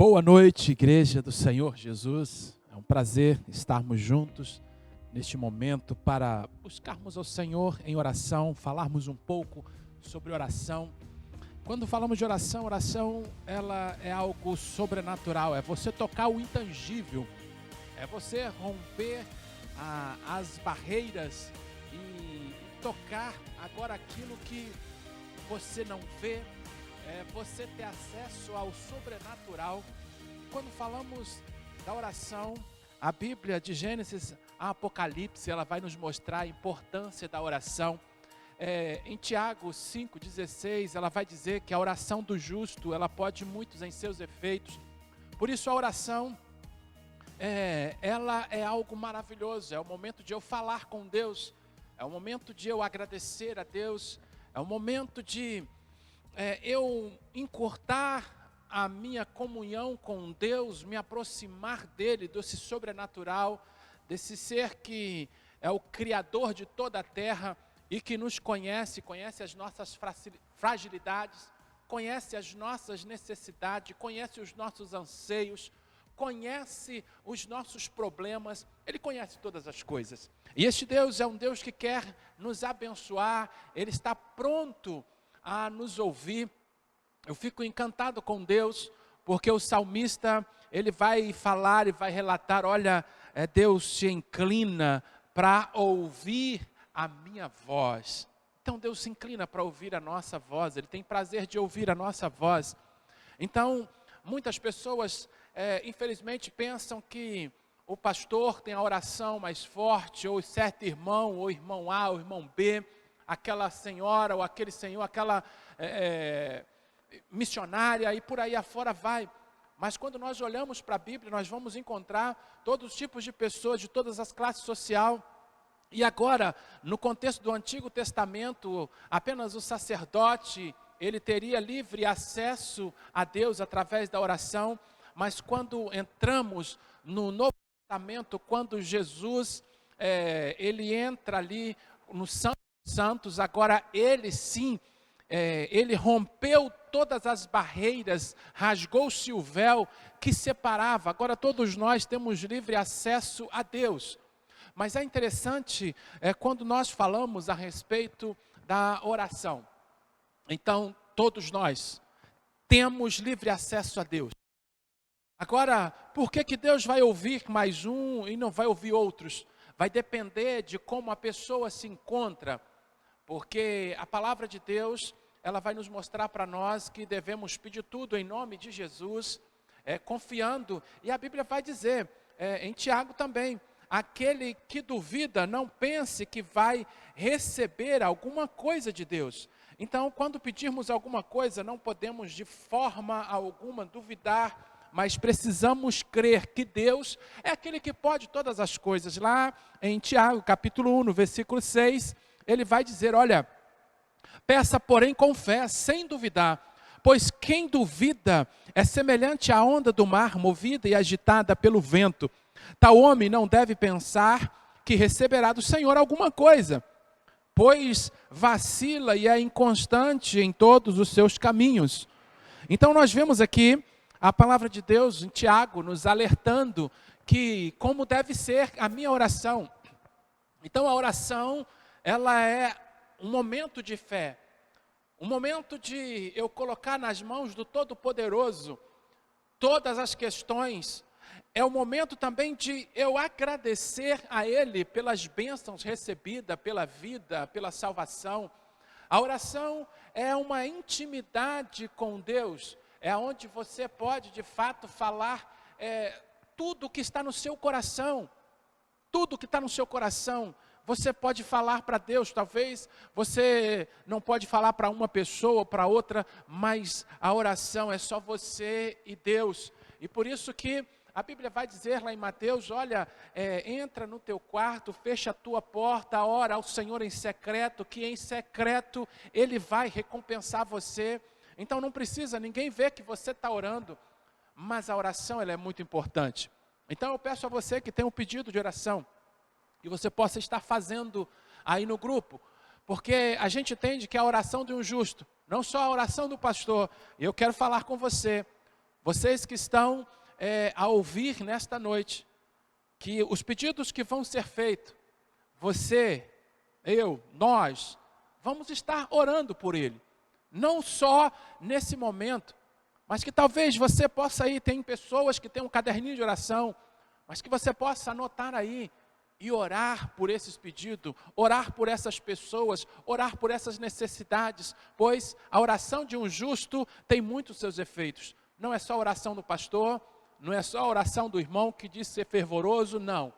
Boa noite, Igreja do Senhor Jesus. É um prazer estarmos juntos neste momento para buscarmos ao Senhor em oração, falarmos um pouco sobre oração. Quando falamos de oração, oração ela é algo sobrenatural, é você tocar o intangível, é você romper as barreiras e tocar agora aquilo que você não vê. Você ter acesso ao sobrenatural. Quando falamos da oração, a Bíblia de Gênesis a Apocalipse, ela vai nos mostrar a importância da oração. Em Tiago 5,16, ela vai dizer que a oração do justo, ela pode muitos em seus efeitos. Por isso a oração, ela é algo maravilhoso, é o momento de eu falar com Deus, é o momento de eu agradecer a Deus, é o momento de eu encurtar a minha comunhão com Deus, me aproximar dele, desse sobrenatural, desse ser que é o Criador de toda a terra e que nos conhece as nossas fragilidades, conhece as nossas necessidades, conhece os nossos anseios, conhece os nossos problemas, ele conhece todas as coisas. E este Deus é um Deus que quer nos abençoar, ele está pronto a nos ouvir. Eu fico encantado com Deus, porque o salmista, ele vai falar e vai relatar, olha, Deus se inclina para ouvir a minha voz. Então Deus se inclina para ouvir a nossa voz, ele tem prazer de ouvir a nossa voz. Então, muitas pessoas, infelizmente, pensam que o pastor tem a oração mais forte, ou certo irmão, ou irmão A, ou irmão B, aquela senhora ou aquele senhor, aquela missionária e por aí afora vai. Mas quando nós olhamos para a Bíblia, nós vamos encontrar todos os tipos de pessoas, de todas as classes sociais. E agora, no contexto do Antigo Testamento, apenas o sacerdote, ele teria livre acesso a Deus através da oração. Mas quando entramos no Novo Testamento, quando Jesus, ele entra ali no Santos, agora ele sim, ele rompeu todas as barreiras, rasgou-se o véu que separava, agora todos nós temos livre acesso a Deus. Mas é interessante, quando nós falamos a respeito da oração, então todos nós temos livre acesso a Deus. Agora, por que Deus vai ouvir mais um e não vai ouvir outros? Vai depender de como a pessoa se encontra. Porque a palavra de Deus, ela vai nos mostrar para nós que devemos pedir tudo em nome de Jesus, confiando. E a Bíblia vai dizer, em Tiago também, aquele que duvida, não pense que vai receber alguma coisa de Deus. Então, quando pedirmos alguma coisa, não podemos de forma alguma duvidar, mas precisamos crer que Deus é aquele que pode todas as coisas. Lá em Tiago, capítulo 1, no versículo 6, ele vai dizer, olha, peça porém com fé, sem duvidar, pois quem duvida é semelhante à onda do mar, movida e agitada pelo vento. Tal homem não deve pensar que receberá do Senhor alguma coisa, pois vacila e é inconstante em todos os seus caminhos. Então nós vemos aqui a palavra de Deus em Tiago nos alertando que como deve ser a minha oração. Então a oração, ela é um momento de fé, um momento de eu colocar nas mãos do Todo-Poderoso todas as questões. É o momento também de eu agradecer a Ele pelas bênçãos recebidas, pela vida, pela salvação. A oração é uma intimidade com Deus, é onde você pode de fato falar tudo o que está no seu coração, tudo que está no seu coração. Você pode falar para Deus, talvez você não pode falar para uma pessoa ou para outra, mas a oração é só você e Deus. E por isso que a Bíblia vai dizer lá em Mateus, olha, entra no teu quarto, fecha a tua porta, ora ao Senhor em secreto, que em secreto Ele vai recompensar você. Então não precisa ninguém ver que você está orando, mas a oração ela é muito importante. Então eu peço a você que tem um pedido de oração, que você possa estar fazendo aí no grupo, porque a gente entende que a oração de um justo, não só a oração do pastor, eu quero falar com você, vocês que estão a ouvir nesta noite, que os pedidos que vão ser feitos, você, eu, nós, vamos estar orando por ele. Não só nesse momento, mas que talvez você possa ir, tem pessoas que têm um caderninho de oração, mas que você possa anotar aí e orar por esses pedidos, orar por essas pessoas, orar por essas necessidades, pois a oração de um justo tem muitos seus efeitos. Não é só a oração do pastor, não é só a oração do irmão que diz ser fervoroso, não.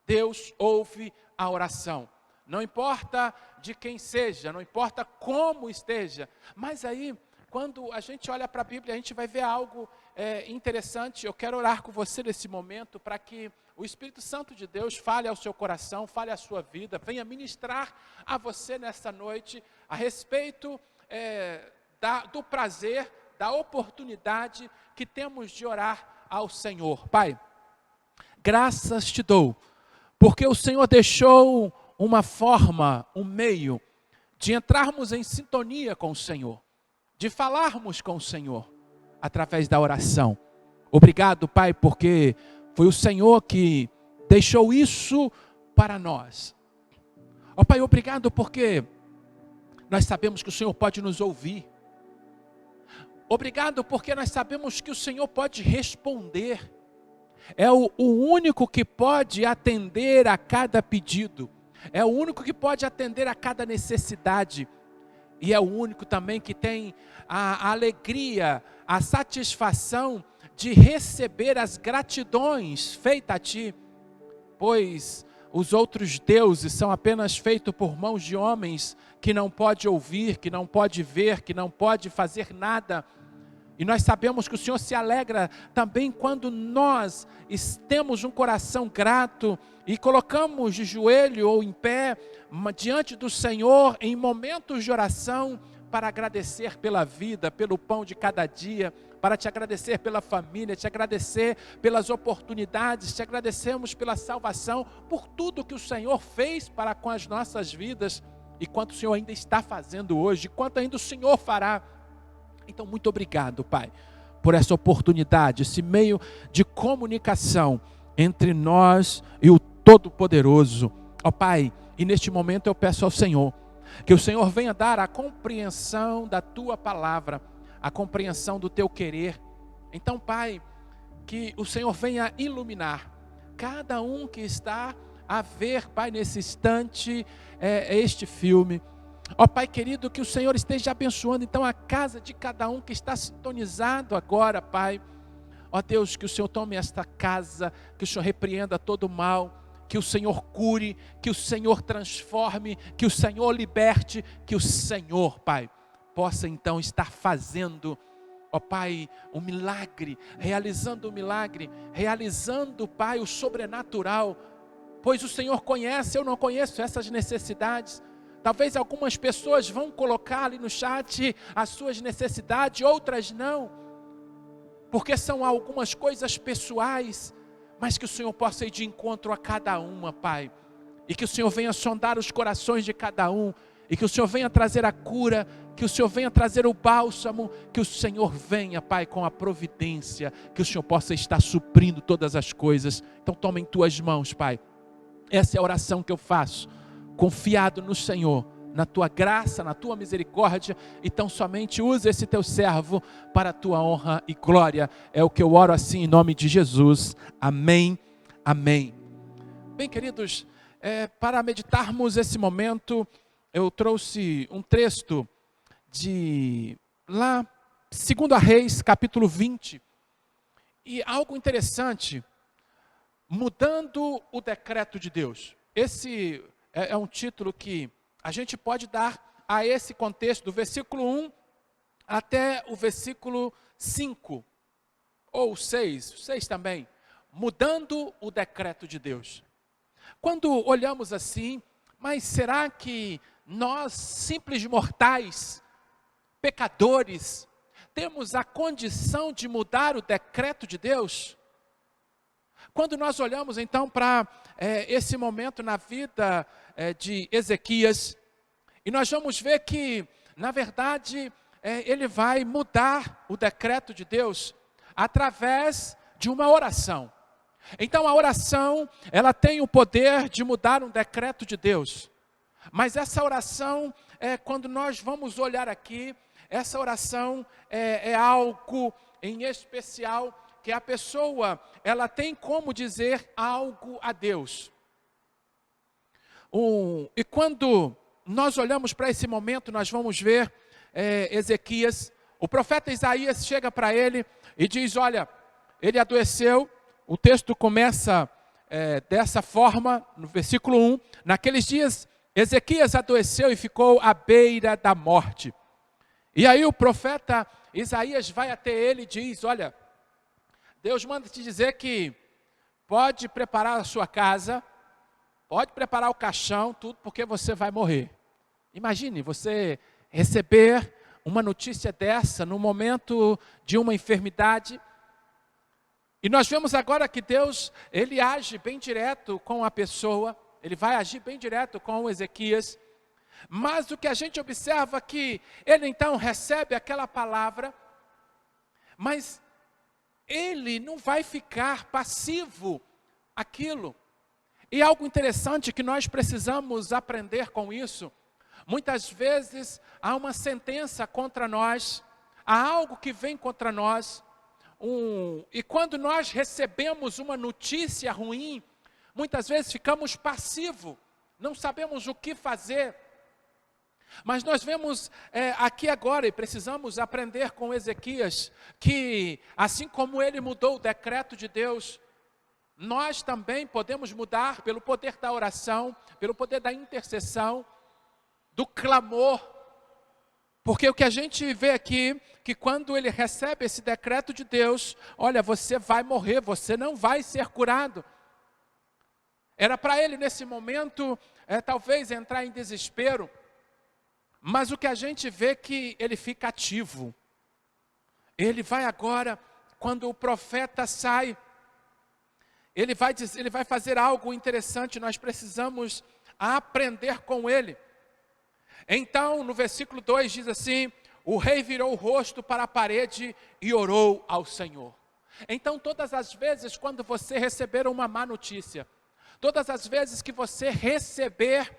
Deus ouve a oração. Não importa de quem seja, não importa como esteja, mas aí, quando a gente olha para a Bíblia, a gente vai ver algo interessante. Eu quero orar com você nesse momento, para que o Espírito Santo de Deus fale ao seu coração, fale à sua vida, venha ministrar a você nessa noite, a respeito do prazer, da oportunidade que temos de orar ao Senhor. Pai, graças te dou, porque o Senhor deixou uma forma, um meio de entrarmos em sintonia com o Senhor, de falarmos com o Senhor através da oração. Obrigado, Pai, porque foi o Senhor que deixou isso para nós. Ó Pai, obrigado porque nós sabemos que o Senhor pode nos ouvir. Obrigado porque nós sabemos que o Senhor pode responder. É o único que pode atender a cada pedido. É o único que pode atender a cada necessidade. E é o único também que tem a alegria, a satisfação de receber as gratidões feitas a Ti. Pois os outros deuses são apenas feitos por mãos de homens que não pode ouvir, que não pode ver, que não pode fazer nada. E nós sabemos que o Senhor se alegra também quando nós temos um coração grato e colocamos de joelho ou em pé diante do Senhor em momentos de oração para agradecer pela vida, pelo pão de cada dia, para te agradecer pela família, te agradecer pelas oportunidades, te agradecemos pela salvação, por tudo que o Senhor fez para com as nossas vidas e quanto o Senhor ainda está fazendo hoje, quanto ainda o Senhor fará. Então, muito obrigado, Pai, por essa oportunidade, esse meio de comunicação entre nós e o Todo-Poderoso. Ó Pai, e neste momento eu peço ao Senhor, que o Senhor venha dar a compreensão da Tua palavra, a compreensão do Teu querer. Então, Pai, que o Senhor venha iluminar cada um que está a ver, Pai, nesse instante, este filme. Ó Pai querido, que o Senhor esteja abençoando então a casa de cada um que está sintonizado agora, Pai. Ó Deus, que o Senhor tome esta casa, que o Senhor repreenda todo o mal, que o Senhor cure, que o Senhor transforme, que o Senhor liberte, que o Senhor, Pai, possa então estar fazendo, ó Pai, um milagre, realizando, Pai, o sobrenatural, pois o Senhor conhece, eu não conheço essas necessidades. Talvez algumas pessoas vão colocar ali no chat as suas necessidades, outras não, porque são algumas coisas pessoais, mas que o Senhor possa ir de encontro a cada uma, Pai, e que o Senhor venha sondar os corações de cada um, e que o Senhor venha trazer a cura, que o Senhor venha trazer o bálsamo, que o Senhor venha, Pai, com a providência, que o Senhor possa estar suprindo todas as coisas. Então toma em Tuas mãos, Pai, essa é a oração que eu faço, confiado no Senhor, na Tua graça, na Tua misericórdia. Então somente usa esse Teu servo para a Tua honra e glória. É o que eu oro assim em nome de Jesus. Amém, amém. Bem, queridos, para meditarmos esse momento, eu trouxe um texto de lá, 2 Reis, capítulo 20. E algo interessante, mudando o decreto de Deus. Esse é um título que a gente pode dar a esse contexto, do versículo 1 até o versículo 5, ou 6 também, mudando o decreto de Deus. Quando olhamos assim, mas será que nós, simples mortais, pecadores, temos a condição de mudar o decreto de Deus? Quando nós olhamos então para esse momento na vida de Ezequias, e nós vamos ver que, na verdade, ele vai mudar o decreto de Deus. através de uma oração. Então a oração, ela tem o poder de mudar um decreto de Deus. Mas essa oração, quando nós vamos olhar aqui, essa oração é algo em especial que a pessoa, ela tem como dizer algo a Deus. E quando nós olhamos para esse momento, nós vamos ver Ezequias, o profeta Isaías chega para ele e diz, olha, ele adoeceu. O texto começa dessa forma, no versículo 1, naqueles dias Ezequias adoeceu e ficou à beira da morte. E aí o profeta Isaías vai até ele e diz, olha, Deus manda te dizer que pode preparar a sua casa, pode preparar o caixão, tudo, porque você vai morrer. Imagine você receber uma notícia dessa no momento de uma enfermidade. E nós vemos agora que Deus, ele age bem direto com a pessoa, ele vai agir bem direto com o Ezequias. Mas o que a gente observa é que ele então recebe aquela palavra, mas ele não vai ficar passivo àquilo. E algo interessante que nós precisamos aprender com isso, muitas vezes há uma sentença contra nós, há algo que vem contra nós, e quando nós recebemos uma notícia ruim, muitas vezes ficamos passivos, não sabemos o que fazer. Mas nós vemos aqui agora, e precisamos aprender com Ezequias, que assim como ele mudou o decreto de Deus, nós também podemos mudar pelo poder da oração, pelo poder da intercessão, do clamor. Porque o que a gente vê aqui, que quando ele recebe esse decreto de Deus, olha, você vai morrer, você não vai ser curado. Era para ele nesse momento, talvez entrar em desespero, mas o que a gente vê é que ele fica ativo. Ele vai agora, quando o profeta sai, ele vai fazer algo interessante, nós precisamos aprender com ele. Então, no versículo 2 diz assim, o rei virou o rosto para a parede e orou ao Senhor. Então, todas as vezes quando você receber uma má notícia, todas as vezes que você receber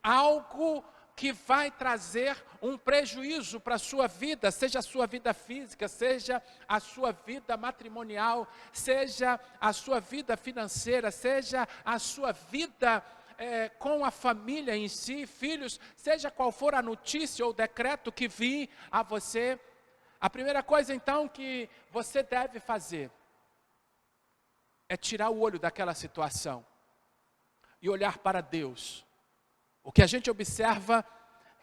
algo que vai trazer um prejuízo para a sua vida, seja a sua vida física, seja a sua vida matrimonial, seja a sua vida financeira, seja a sua vida com a família em si, filhos, seja qual for a notícia ou decreto que vir a você, a primeira coisa então que você deve fazer é tirar o olho daquela situação e olhar para Deus. O que a gente observa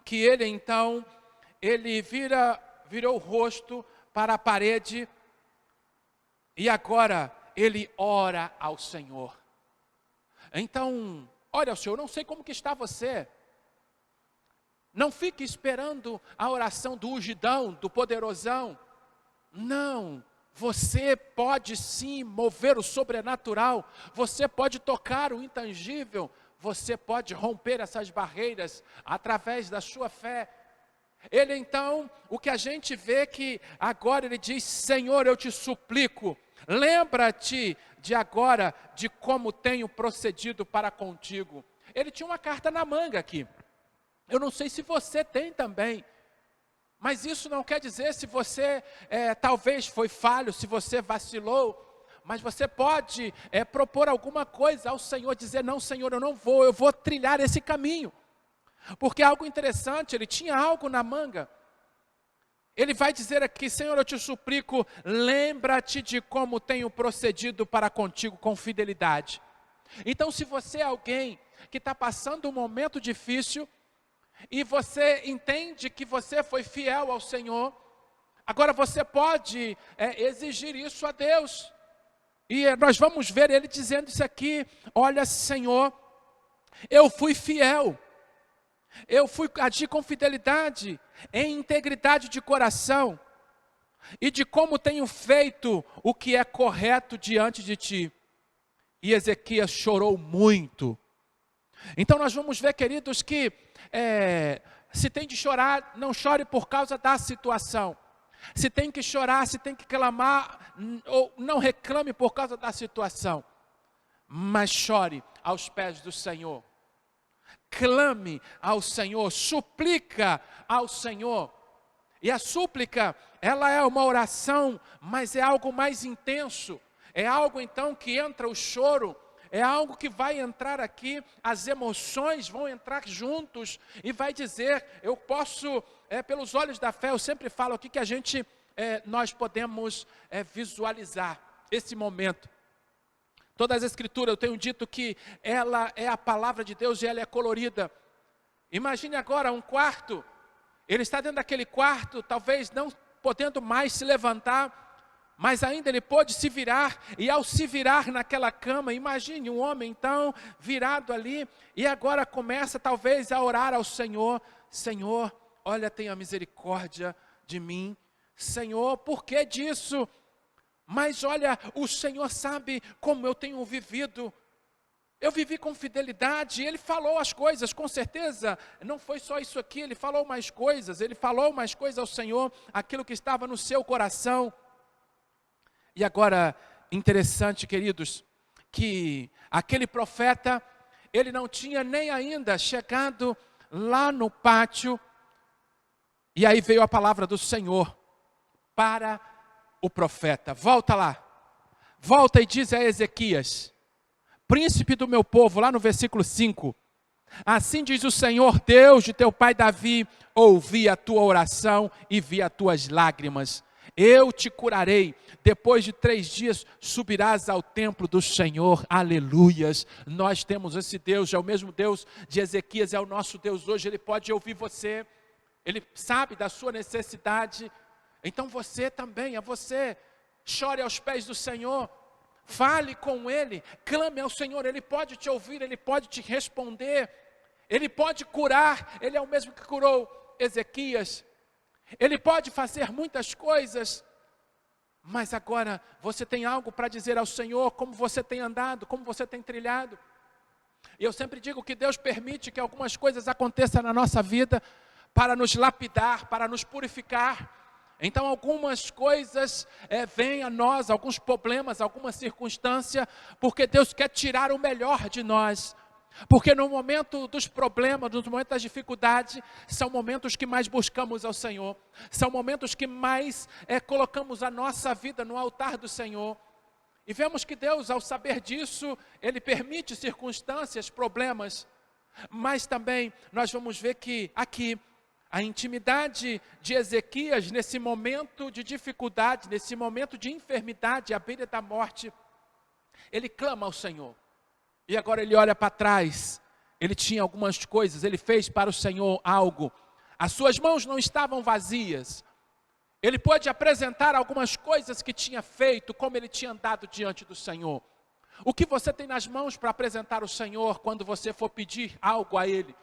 que ele então, ele virou o rosto para a parede e agora ele ora ao Senhor. Então, ore ao Senhor, eu não sei como que está você. Não fique esperando a oração do ungidão, do poderosão. Não. Você pode sim mover o sobrenatural, você pode tocar o intangível, você pode romper essas barreiras através da sua fé. Ele então, o que a gente vê que agora ele diz, Senhor, eu te suplico, lembra-te de agora de como tenho procedido para contigo. Ele tinha uma carta na manga aqui, eu não sei se você tem também. Mas isso não quer dizer se você talvez foi falho, se você vacilou. Mas você pode propor alguma coisa ao Senhor, dizer, não Senhor, eu vou trilhar esse caminho. Porque algo interessante, ele tinha algo na manga. Ele vai dizer aqui, Senhor, eu te suplico, lembra-te de como tenho procedido para contigo com fidelidade. Então se você é alguém que está passando um momento difícil, e você entende que você foi fiel ao Senhor, agora você pode exigir isso a Deus. E nós vamos ver ele dizendo isso aqui, olha Senhor, eu fui fiel, eu agi com fidelidade, em integridade de coração, e de como tenho feito o que é correto diante de ti. E Ezequias chorou muito. Então nós vamos ver, queridos, que se tem de chorar, não chore por causa da situação. Se tem que chorar, se tem que clamar, ou não reclame por causa da situação, mas chore aos pés do Senhor. Clame ao Senhor, suplica ao Senhor. E a súplica, ela é uma oração, mas é algo mais intenso. É algo então que entra o choro, é algo que vai entrar aqui, as emoções vão entrar juntos e vai dizer, eu posso, pelos olhos da fé, eu sempre falo aqui que nós podemos visualizar esse momento. Todas as escrituras, eu tenho dito que ela é a palavra de Deus e ela é colorida. Imagine agora um quarto, ele está dentro daquele quarto, talvez não podendo mais se levantar, mas ainda ele pôde se virar, e ao se virar naquela cama, imagine um homem então, virado ali, e agora começa talvez a orar ao Senhor, Senhor, olha, tenha misericórdia de mim, Senhor, por que disso? Mas olha, o Senhor sabe como eu tenho vivido, eu vivi com fidelidade, ele falou as coisas, com certeza, não foi só isso aqui, ele falou mais coisas ao Senhor, aquilo que estava no seu coração. E agora, interessante, queridos, que aquele profeta, ele não tinha nem ainda chegado lá no pátio, e aí veio a palavra do Senhor para o profeta. Volta lá, volta e diz a Ezequias, príncipe do meu povo, lá no versículo 5, assim diz o Senhor Deus de teu pai Davi, ouvi a tua oração e vi as tuas lágrimas. Eu te curarei, depois de 3 dias subirás ao templo do Senhor, aleluias. Nós temos esse Deus, é o mesmo Deus de Ezequias, é o nosso Deus hoje, Ele pode ouvir você, Ele sabe da sua necessidade, então você também, chore aos pés do Senhor, fale com Ele, clame ao Senhor, Ele pode te ouvir, Ele pode te responder, Ele pode curar, Ele é o mesmo que curou Ezequias, Ele pode fazer muitas coisas, mas agora você tem algo para dizer ao Senhor, como você tem andado, como você tem trilhado. E eu sempre digo que Deus permite que algumas coisas aconteçam na nossa vida, para nos lapidar, para nos purificar. Então algumas coisas vêm a nós, alguns problemas, alguma circunstância, porque Deus quer tirar o melhor de nós. Porque no momento dos problemas, no momento das dificuldades, são momentos que mais buscamos ao Senhor. São momentos que mais colocamos a nossa vida no altar do Senhor. E vemos que Deus, ao saber disso, Ele permite circunstâncias, problemas. Mas também nós vamos ver que aqui, a intimidade de Ezequias, nesse momento de dificuldade, nesse momento de enfermidade, à beira da morte, ele clama ao Senhor. E agora ele olha para trás, ele tinha algumas coisas, ele fez para o Senhor algo. As suas mãos não estavam vazias. Ele pôde apresentar algumas coisas que tinha feito, como ele tinha andado diante do Senhor. O que você tem nas mãos para apresentar ao Senhor quando você for pedir algo a Ele?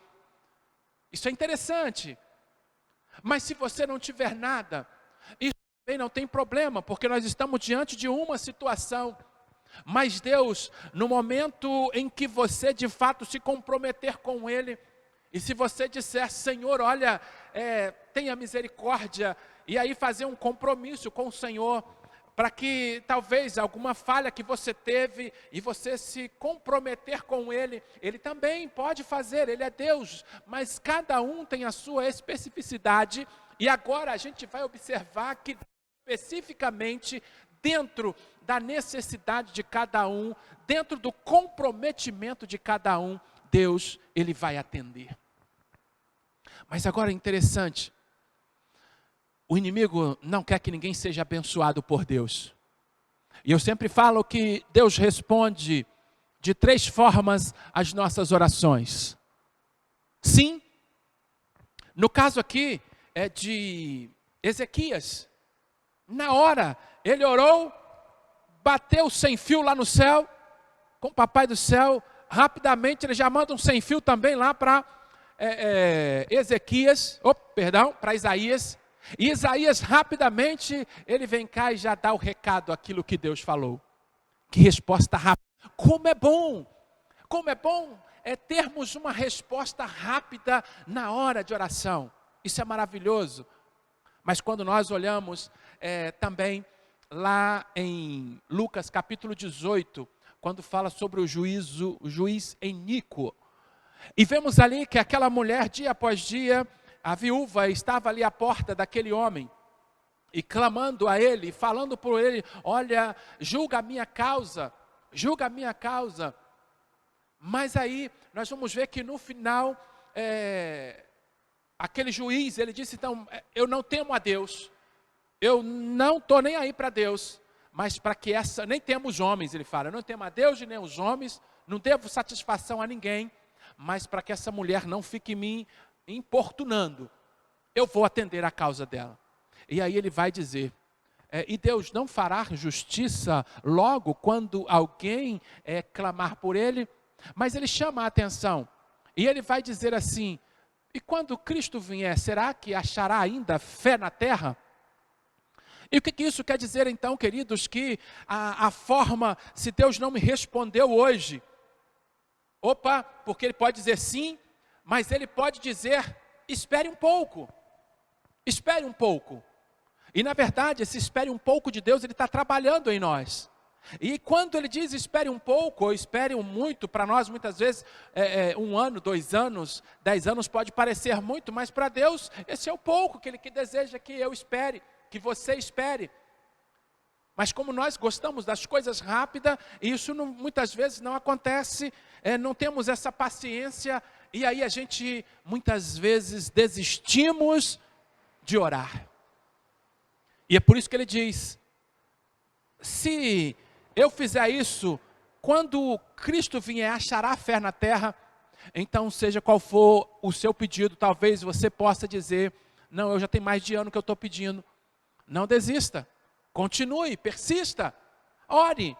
Isso é interessante. Mas se você não tiver nada, isso também não tem problema, porque nós estamos diante de uma situação. Mas Deus, no momento em que você de fato se comprometer com Ele, e se você disser, Senhor, olha, tenha misericórdia, e aí fazer um compromisso com o Senhor, para que talvez alguma falha que você teve, e você se comprometer com Ele, Ele também pode fazer, Ele é Deus, mas cada um tem a sua especificidade, e agora a gente vai observar que especificamente dentro da necessidade de cada um, dentro do comprometimento de cada um, Deus, Ele vai atender. Mas agora é interessante, o inimigo não quer que ninguém seja abençoado por Deus. E eu sempre falo que Deus responde de 3 formas as nossas orações. Sim, no caso aqui é de Ezequias, na hora ele orou, bateu sem fio lá no céu, com o papai do céu, rapidamente ele já manda um sem fio também lá para para Isaías. E Isaías rapidamente, ele vem cá e já dá o recado, aquilo que Deus falou. Que resposta rápida. Como é bom termos uma resposta rápida na hora de oração. Isso é maravilhoso. Mas quando nós olhamos também lá em Lucas capítulo 18, quando fala sobre o juiz Eníquo, e vemos ali que aquela mulher, dia após dia, a viúva estava ali à porta daquele homem, e clamando a ele, falando por ele, olha, julga a minha causa, julga a minha causa. Mas aí nós vamos ver que no final, aquele juiz, ele disse, então, eu não temo a Deus, eu não estou nem aí para Deus, mas para que nem temos homens, ele fala, eu não temo a Deus e nem os homens, não devo satisfação a ninguém, mas para que essa mulher não fique me importunando, eu vou atender a causa dela. E aí ele vai dizer, e Deus não fará justiça logo quando alguém clamar por ele? Mas ele chama a atenção, e ele vai dizer assim, e quando Cristo vier, será que achará ainda fé na terra? E o que isso quer dizer então, queridos, que a forma, se Deus não me respondeu hoje, porque ele pode dizer sim, mas ele pode dizer, espere um pouco, espere um pouco. E na verdade, esse espere um pouco de Deus, ele está trabalhando em nós. E quando ele diz espere um pouco, ou espere um muito, para nós muitas vezes, 1 ano, 2 anos, 10 anos pode parecer muito, mas para Deus, esse é o pouco que Ele deseja que eu espere, que você espere. Mas como nós gostamos das coisas rápidas, isso muitas vezes não acontece, não temos essa paciência, e aí a gente muitas vezes desistimos de orar. E é por isso que ele diz, se eu fizer isso, quando Cristo vier, achará fé na terra, então seja qual for o seu pedido, talvez você possa dizer, não, eu já tenho mais de ano que eu estou pedindo. Não desista, continue, persista, ore,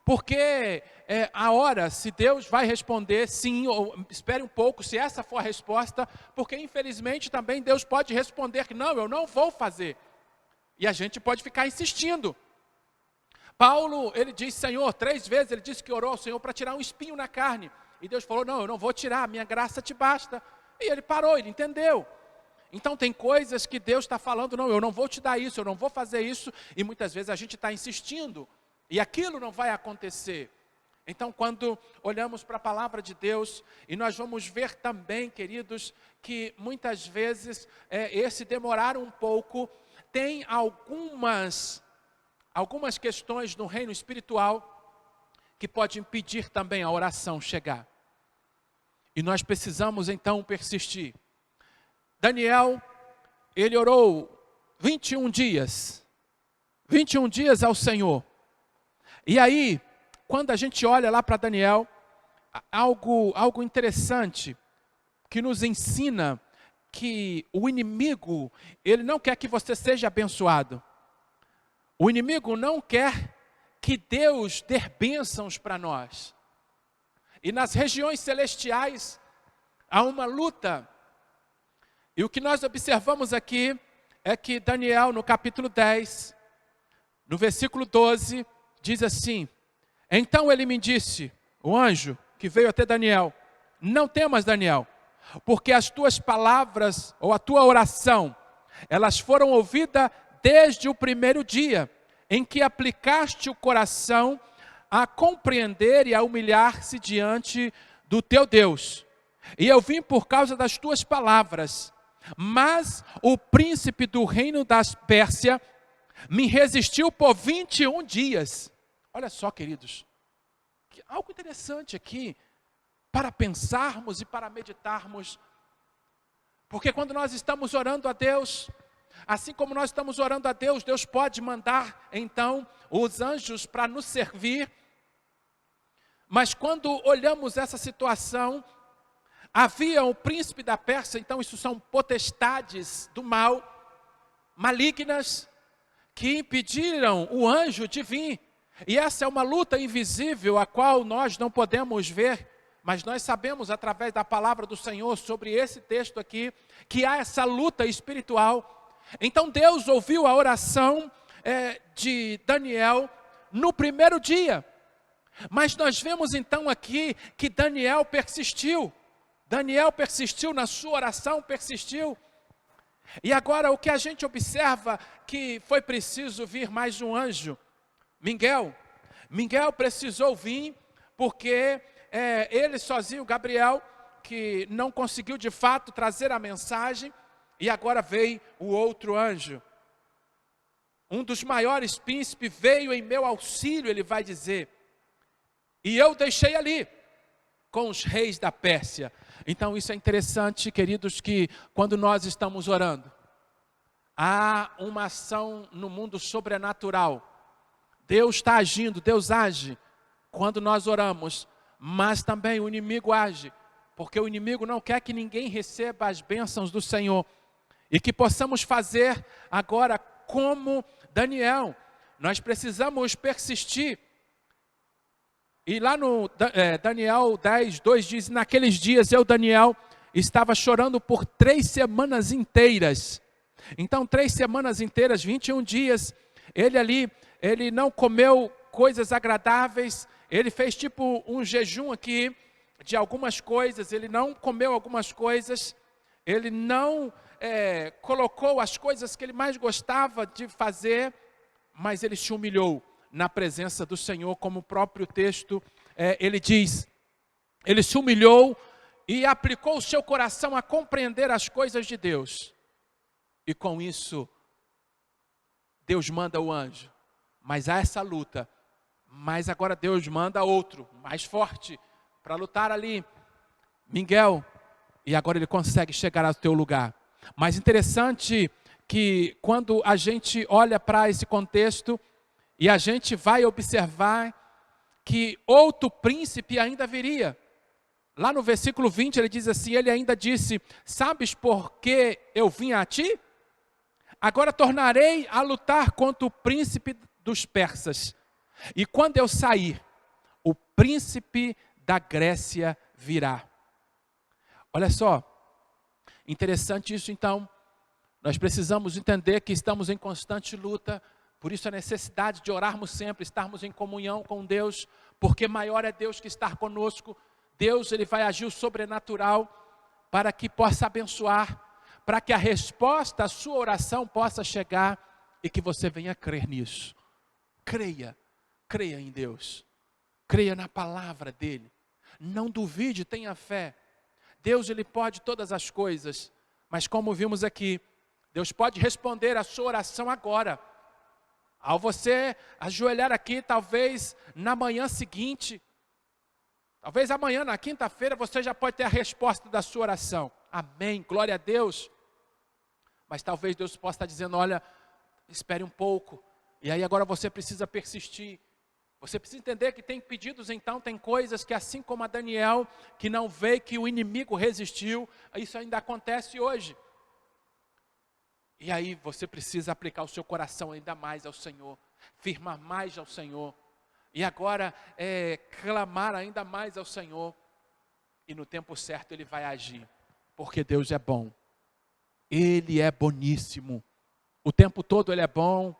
porque a hora, se Deus vai responder sim, ou espere um pouco, se essa for a resposta, porque infelizmente também Deus pode responder que não, eu não vou fazer. E a gente pode ficar insistindo. Paulo, ele diz, Senhor, 3 vezes ele disse que orou ao Senhor para tirar um espinho na carne. E Deus falou, não, eu não vou tirar, minha graça te basta. E ele parou, ele entendeu. Então tem coisas que Deus está falando, não, eu não vou te dar isso, eu não vou fazer isso. E muitas vezes a gente está insistindo. E aquilo não vai acontecer. Então quando olhamos para a palavra de Deus, e nós vamos ver também, queridos, que muitas vezes esse demorar um pouco, tem algumas questões no reino espiritual que pode impedir também a oração chegar. E nós precisamos então persistir. Daniel, ele orou 21 dias ao Senhor. E aí, quando a gente olha lá para Daniel, algo interessante que nos ensina que o inimigo, ele não quer que você seja abençoado. O inimigo não quer que Deus dê bênçãos para nós. E nas regiões celestiais há uma luta. E o que nós observamos aqui é que Daniel, no capítulo 10, no versículo 12, diz assim, então ele me disse, o anjo que veio até Daniel, não temas, Daniel, porque as tuas palavras, ou a tua oração, elas foram ouvidas desde o primeiro dia, em que aplicaste o coração a compreender e a humilhar-se diante do teu Deus. E eu vim por causa das tuas palavras, mas o príncipe do reino das Pérsia me resistiu por 21 dias. Olha só, queridos, algo interessante aqui, para pensarmos e para meditarmos, porque quando nós estamos orando a Deus, assim como nós estamos orando a Deus, Deus pode mandar então os anjos para nos servir, mas quando olhamos essa situação, havia o príncipe da Pérsia, então isso são potestades do mal, malignas, que impediram o anjo de vir, e essa é uma luta invisível, a qual nós não podemos ver, mas nós sabemos através da palavra do Senhor sobre esse texto aqui, que há essa luta espiritual. Então Deus ouviu a oração de Daniel no primeiro dia. Mas nós vemos então aqui que Daniel persistiu. Daniel persistiu na sua oração, persistiu. E agora o que a gente observa, que foi preciso vir mais um anjo, Miguel. Miguel precisou vir porque ele sozinho, Gabriel, que não conseguiu de fato trazer a mensagem, e agora veio o outro anjo. Um dos maiores príncipes veio em meu auxílio, ele vai dizer. E eu deixei ali, com os reis da Pérsia. Então isso é interessante, queridos, que quando nós estamos orando, há uma ação no mundo sobrenatural. Deus está agindo, Deus age quando nós oramos, mas também o inimigo age, porque o inimigo não quer que ninguém receba as bênçãos do Senhor. E que possamos fazer agora como Daniel. Nós precisamos persistir. E lá no Daniel 10:2 diz: naqueles dias eu, Daniel, estava chorando por 3 semanas inteiras. Então 3 semanas inteiras, 21 dias, ele não comeu coisas agradáveis, ele fez tipo um jejum aqui, de algumas coisas, ele não comeu algumas coisas, ele não colocou as coisas que ele mais gostava de fazer, mas ele se humilhou na presença do Senhor, como o próprio texto ele diz. Ele se humilhou e aplicou o seu coração a compreender as coisas de Deus. E com isso, Deus manda o anjo. Mas há essa luta. Mas agora Deus manda outro, mais forte, para lutar ali. Miguel. E agora ele consegue chegar ao teu lugar. Mas interessante que quando a gente olha para esse contexto, e a gente vai observar que outro príncipe ainda viria. Lá no versículo 20 ele diz assim, ele ainda disse: sabes por que eu vim a ti? Agora tornarei a lutar contra o príncipe dos persas. E quando eu sair, o príncipe da Grécia virá. Olha só, interessante isso então. Nós precisamos entender que estamos em constante luta. Por isso a necessidade de orarmos sempre, estarmos em comunhão com Deus, porque maior é Deus que está conosco. Deus, ele vai agir o sobrenatural para que possa abençoar, para que a resposta à sua oração possa chegar e que você venha crer nisso. Creia em Deus, creia na palavra dele, não duvide, tenha fé. Deus, ele pode todas as coisas, mas como vimos aqui, Deus pode responder a sua oração agora. Ao você ajoelhar aqui, talvez na manhã seguinte, talvez amanhã, na quinta-feira, você já pode ter a resposta da sua oração. Amém, glória a Deus. Mas talvez Deus possa estar dizendo, olha, espere um pouco. E aí agora você precisa persistir. Você precisa entender que tem pedidos, então, tem coisas que assim como a Daniel, que não veio, que o inimigo resistiu, isso ainda acontece hoje. E aí você precisa aplicar o seu coração ainda mais ao Senhor, firmar mais ao Senhor. E agora clamar ainda mais ao Senhor. E no tempo certo Ele vai agir. Porque Deus é bom. Ele é boníssimo. O tempo todo Ele é bom.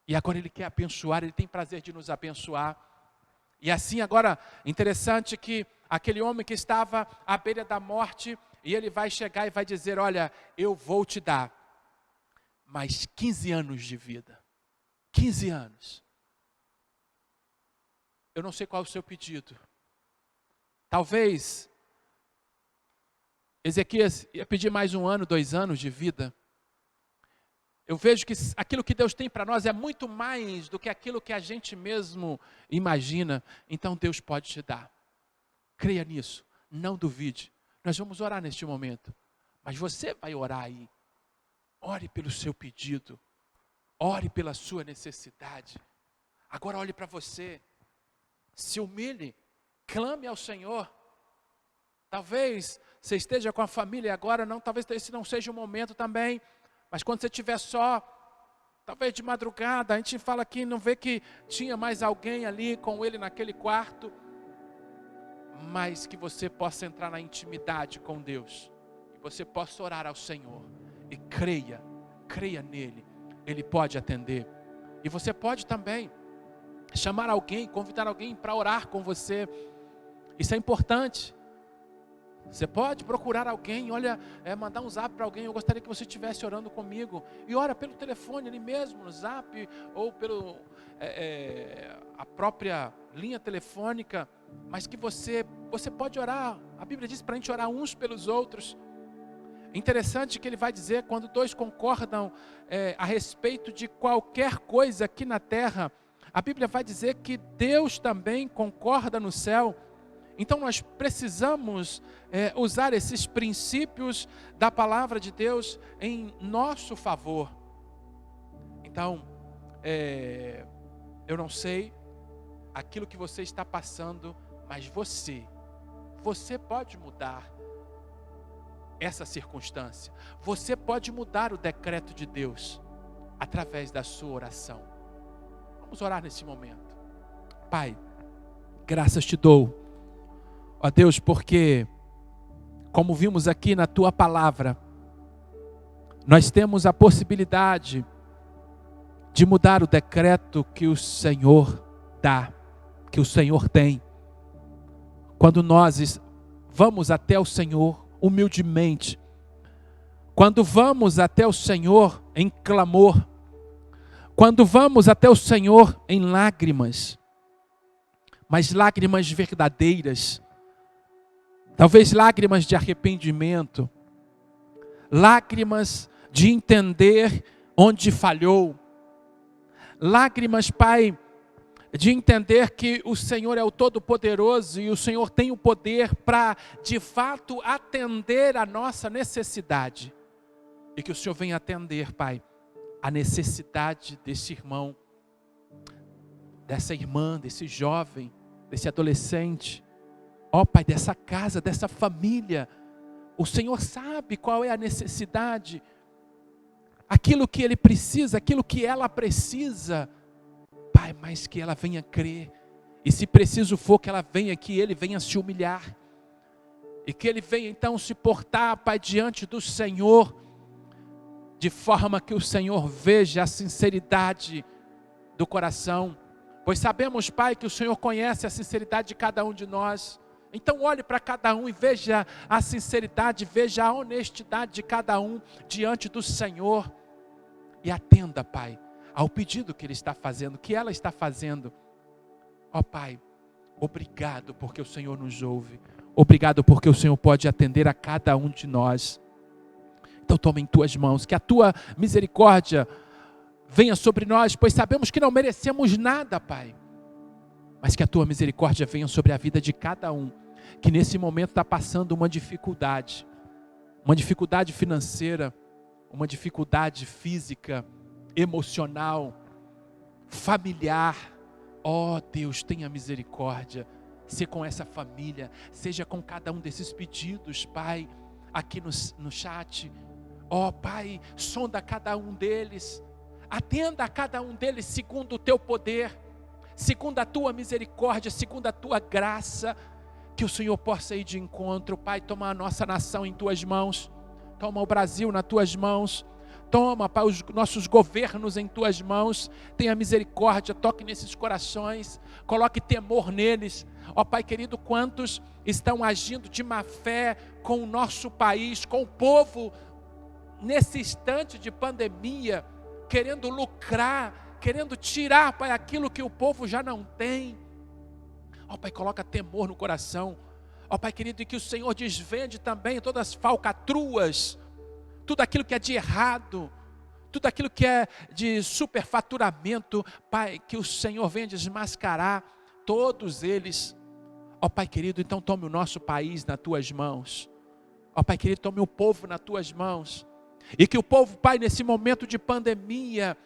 E agora Ele quer abençoar, Ele tem prazer de nos abençoar. E assim agora, interessante que aquele homem que estava à beira da morte, e ele vai chegar e vai dizer, olha, eu vou te dar mais 15 anos de vida. 15 anos. Eu não sei qual é o seu pedido. Talvez Ezequias ia pedir mais 1 ano, 2 anos de vida. Eu vejo que aquilo que Deus tem para nós é muito mais do que aquilo que a gente mesmo imagina. Então Deus pode te dar. Creia nisso, não duvide. Nós vamos orar neste momento. Mas você vai orar aí. Ore pelo seu pedido. Ore pela sua necessidade. Agora olhe para você. Se humilhe. Clame ao Senhor. Talvez você esteja com a família agora, talvez esse não seja o momento também. Mas quando você estiver só, talvez de madrugada, a gente fala aqui, não vê que tinha mais alguém ali com ele naquele quarto. Mas que você possa entrar na intimidade com Deus. E você possa orar ao Senhor. E creia nele. Ele pode atender. E você pode também chamar alguém, convidar alguém para orar com você. Isso é importante. Você pode procurar alguém, olha, mandar um zap para alguém, eu gostaria que você estivesse orando comigo. E ora pelo telefone ali mesmo, no zap, ou pelo a própria linha telefônica. Mas que você pode orar. A Bíblia diz para a gente orar uns pelos outros. Interessante que ele vai dizer, quando dois concordam a respeito de qualquer coisa aqui na terra, a Bíblia vai dizer que Deus também concorda no céu. Então nós precisamos usar esses princípios da palavra de Deus em nosso favor. Então, eu não sei aquilo que você está passando, mas você pode mudar essa circunstância. Você pode mudar o decreto de Deus através da sua oração. Vamos orar nesse momento. Pai, graças te dou, ó Deus, porque, como vimos aqui na tua palavra, nós temos a possibilidade de mudar o decreto que o Senhor dá, que o Senhor tem. Quando nós vamos até o Senhor humildemente, quando vamos até o Senhor em clamor, quando vamos até o Senhor em lágrimas, mas lágrimas verdadeiras, talvez lágrimas de arrependimento, lágrimas de entender onde falhou, lágrimas, Pai, de entender que o Senhor é o Todo-Poderoso e o Senhor tem o poder para, de fato, atender a nossa necessidade. E que o Senhor venha atender, Pai, a necessidade desse irmão, dessa irmã, desse jovem, desse adolescente, ó Pai, dessa casa, dessa família. O Senhor sabe qual é a necessidade, aquilo que ele precisa, aquilo que ela precisa, Pai, mas que ela venha crer, e se preciso for que ela venha, que ele venha se humilhar, e que ele venha então se portar, Pai, diante do Senhor, de forma que o Senhor veja a sinceridade do coração, pois sabemos, Pai, que o Senhor conhece a sinceridade de cada um de nós. Então olhe para cada um e veja a sinceridade, veja a honestidade de cada um diante do Senhor, e atenda, Pai, ao pedido que ele está fazendo, que ela está fazendo. Ó Pai, obrigado porque o Senhor nos ouve, obrigado porque o Senhor pode atender a cada um de nós. Então toma em tuas mãos, que a tua misericórdia venha sobre nós, pois sabemos que não merecemos nada, Pai, mas que a tua misericórdia venha sobre a vida de cada um, que nesse momento está passando uma dificuldade financeira, uma dificuldade física, emocional, familiar. Ó Deus, tenha misericórdia, seja com essa família, seja com cada um desses pedidos, Pai, aqui no chat. Ó Pai, sonda cada um deles, atenda a cada um deles segundo o teu poder, segundo a tua misericórdia, segundo a tua graça, que o Senhor possa ir de encontro. Pai, toma a nossa nação em tuas mãos, toma o Brasil nas tuas mãos, toma, Pai, os nossos governos em tuas mãos, tenha misericórdia, toque nesses corações, coloque temor neles. Ó Pai querido, quantos estão agindo de má fé com o nosso país, com o povo, nesse instante de pandemia, querendo lucrar, querendo tirar, Pai, aquilo que o povo já não tem. Ó Pai, coloca temor no coração. Ó Pai querido, e que o Senhor desvende também todas as falcatruas, tudo aquilo que é de errado, tudo aquilo que é de superfaturamento, Pai, que o Senhor venha desmascarar todos eles. Ó Pai querido, então tome o nosso país nas tuas mãos. Ó Pai querido, tome o povo nas tuas mãos. E que o povo, Pai, nesse momento de pandemia,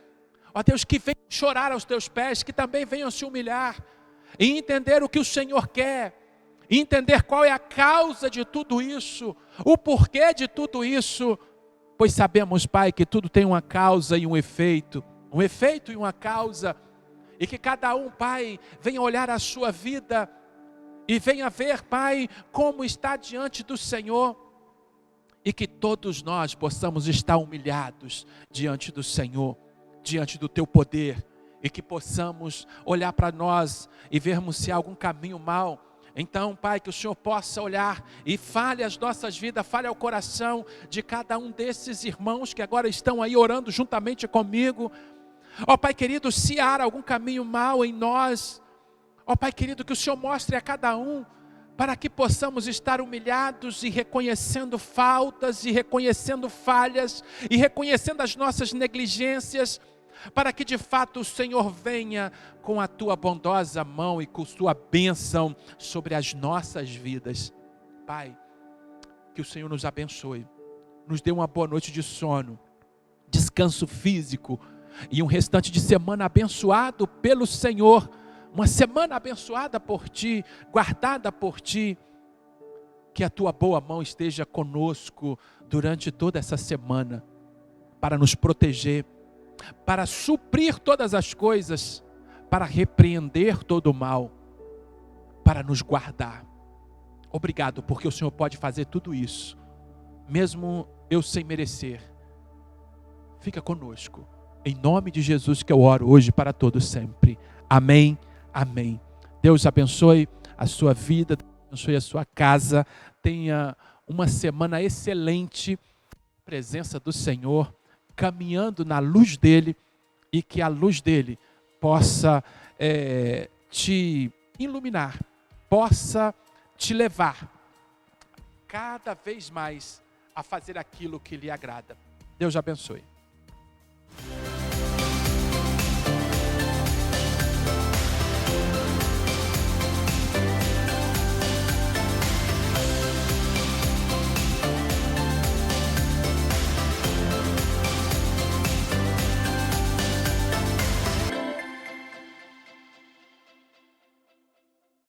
ó Deus, que venham chorar aos teus pés, que também venham se humilhar e entender o que o Senhor quer, e entender qual é a causa de tudo isso, o porquê de tudo isso, pois sabemos, Pai, que tudo tem uma causa e um efeito e uma causa, e que cada um, Pai, venha olhar a sua vida e venha ver, Pai, como está diante do Senhor, e que todos nós possamos estar humilhados diante do Senhor, diante do teu poder, e que possamos olhar para nós e vermos se há algum caminho mau, Então, Pai, que o Senhor possa olhar e fale as nossas vidas, fale ao coração de cada um desses irmãos que agora estão aí orando juntamente comigo. Ó Pai querido, se há algum caminho mau em nós, ó Pai querido, que o Senhor mostre a cada um, para que possamos estar humilhados e reconhecendo faltas, e reconhecendo falhas, e reconhecendo as nossas negligências, para que de fato o Senhor venha com a tua bondosa mão e com sua bênção sobre as nossas vidas. Pai, que o Senhor nos abençoe, nos dê uma boa noite de sono, descanso físico e um restante de semana abençoado pelo Senhor, uma semana abençoada por Ti, guardada por Ti. Que a Tua boa mão esteja conosco durante toda essa semana, para nos proteger, para suprir todas as coisas, para repreender todo o mal, para nos guardar. Obrigado, porque o Senhor pode fazer tudo isso, mesmo eu sem merecer. Fica conosco, em nome de Jesus que eu oro hoje para todos sempre. Amém, amém. Deus abençoe a sua vida, abençoe a sua casa, tenha uma semana excelente, presença do Senhor, caminhando na luz dele, e que a luz dele possa te iluminar, possa te levar cada vez mais a fazer aquilo que lhe agrada. Deus abençoe.